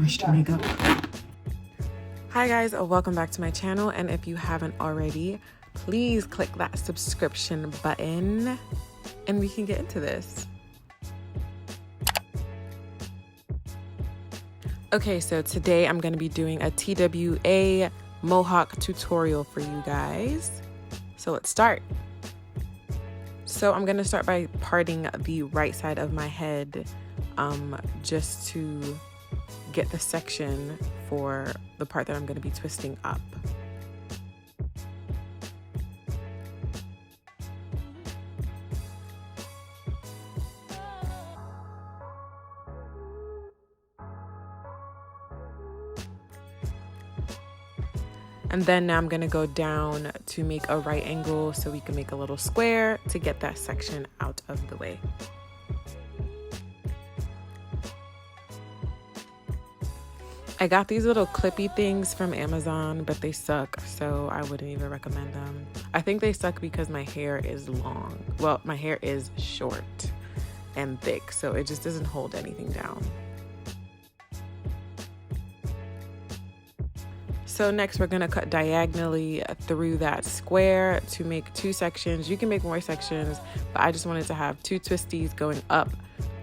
finished makeup. Hi guys, welcome back to my channel, and if you haven't already, please click that subscription button and we can get into this. Okay, so today I'm going to be doing a TWA mohawk tutorial for you guys. So let's start. So I'm going to start by parting the right side of my head just to get the section for the part that I'm going to be twisting up. And then now I'm going to go down to make a right angle so we can make a little square to get that section out of the way. I got these little clippy things from Amazon, but they suck, so I wouldn't even recommend them. I think they suck because my hair is long. Well, my hair is short and thick, so it just doesn't hold anything down. So next we're going to cut diagonally through that square to make two sections. You can make more sections, but I just wanted to have two twisties going up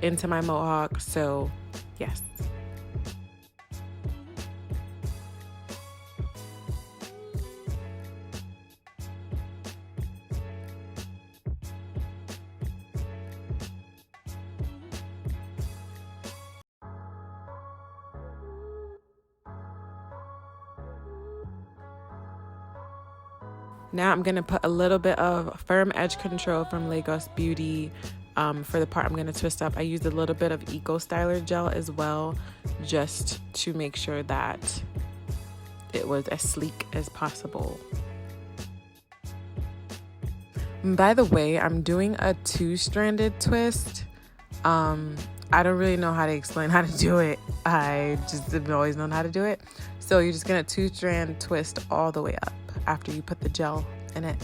into my mohawk, so yes. Now I'm going to put a little bit of firm edge control from Lagos Beauty for the part I'm going to twist up. I used a little bit of Eco Styler gel as well, just to make sure that it was as sleek as possible. By the way, I'm doing a two-stranded twist. I don't really know how to explain how to do it. I just have always known how to do it. So you're just going to two-strand twist all the way up after you put the gel in it.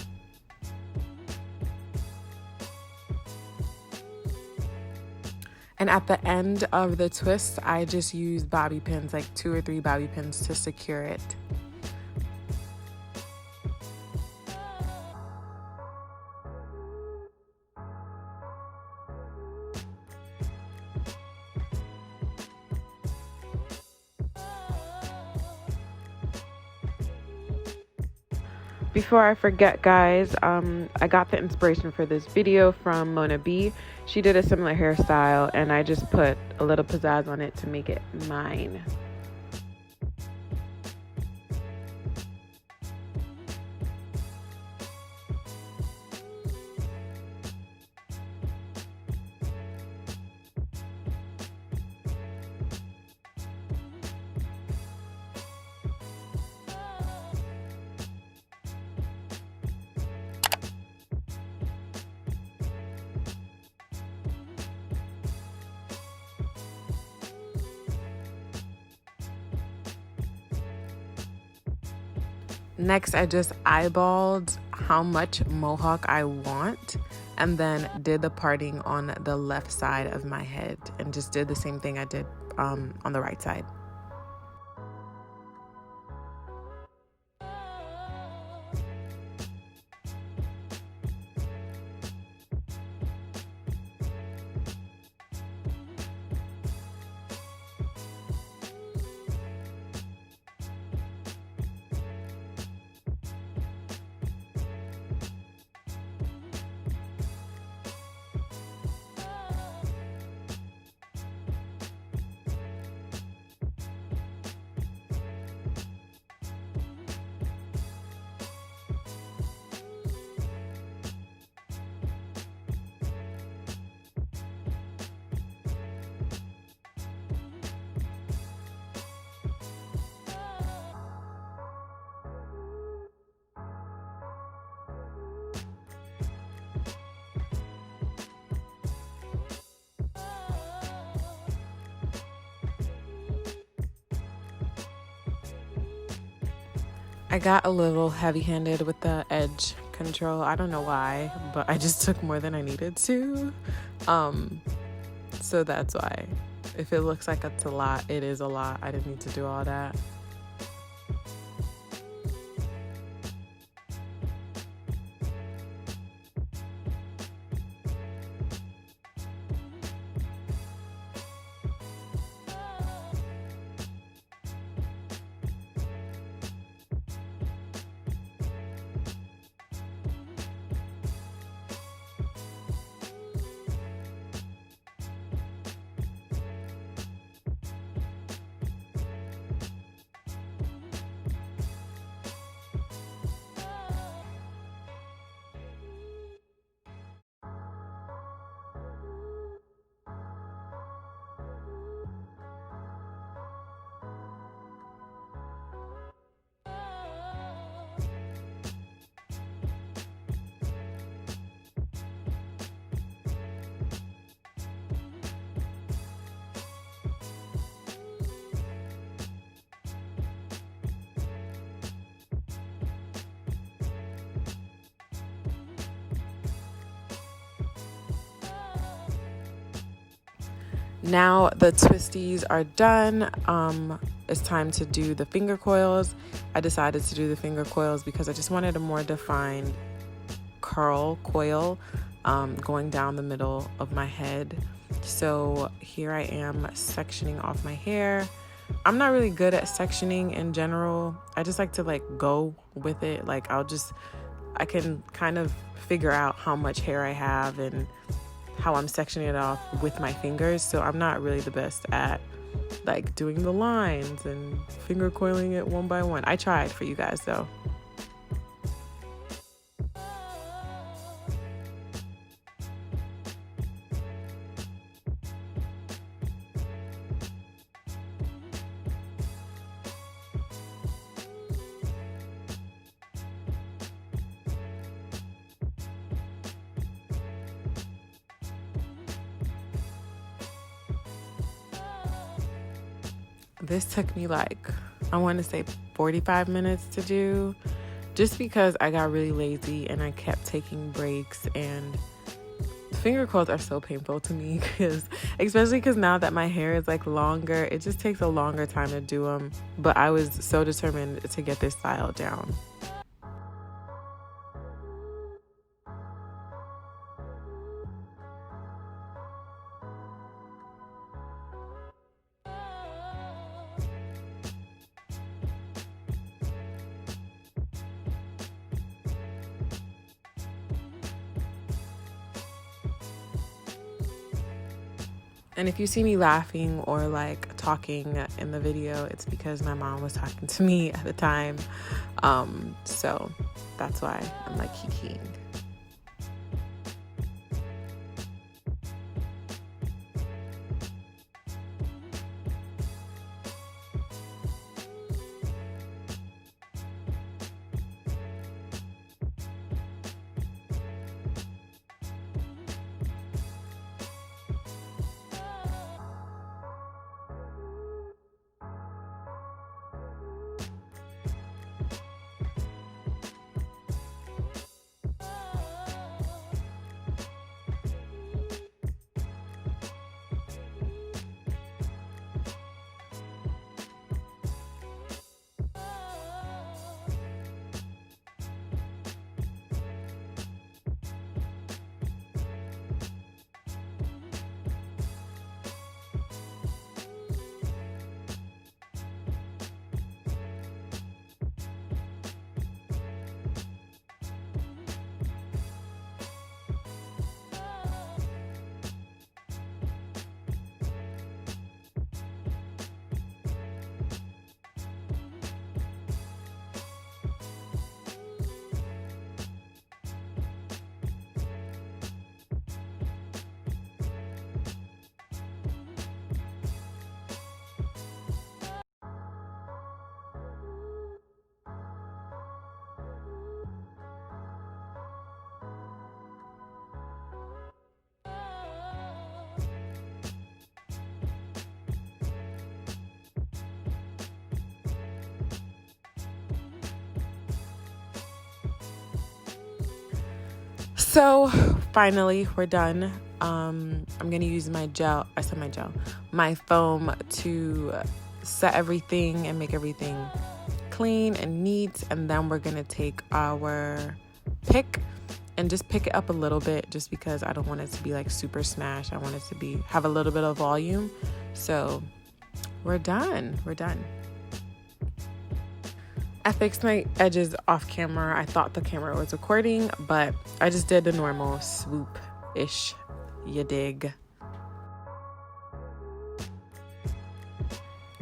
And at the end of the twist, I just use bobby pins, like 2 or 3 bobby pins to secure it. Before I forget, guys, I got the inspiration for this video from Mona B. She did a similar hairstyle, and I just put a little pizzazz on it to make it mine. Next, I just eyeballed how much mohawk I want and then did the parting on the left side of my head and just did the same thing I did on the right side. I got a little heavy-handed with the edge control. I don't know why, but I just took more than I needed to. So that's why. If it looks like it's a lot, it is a lot. I didn't need to do all that. Now the twisties are done. It's time to do the finger coils. I decided to do the finger coils because I just wanted a more defined coil going down the middle of my head. So here I am sectioning off my hair. I'm not really good at sectioning in general. I just like to like go with it. Like I can kind of figure out how much hair I have and how I'm sectioning it off with my fingers. So I'm not really the best at like doing the lines and finger coiling it one by one. I tried for you guys though. This took me like, I want to say 45 minutes to do, just because I got really lazy and I kept taking breaks, and finger coils are so painful to me especially because now that my hair is like longer, it just takes a longer time to do them. But I was so determined to get this style down. And if you see me laughing or like talking in the video, it's because my mom was talking to me at the time. So that's why I'm like kikiing. So finally we're done. I'm gonna use my my foam to set everything and make everything clean and neat. And then we're gonna take our pick and just pick it up a little bit, just because I don't want it to be like super smashed. I want it to have a little bit of volume. So we're done. I fixed my edges off camera. I thought the camera was recording, but I just did the normal swoop-ish, you dig.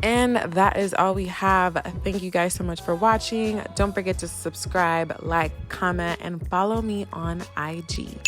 And that is all we have. Thank you guys so much for watching. Don't forget to subscribe, like, comment, and follow me on IG.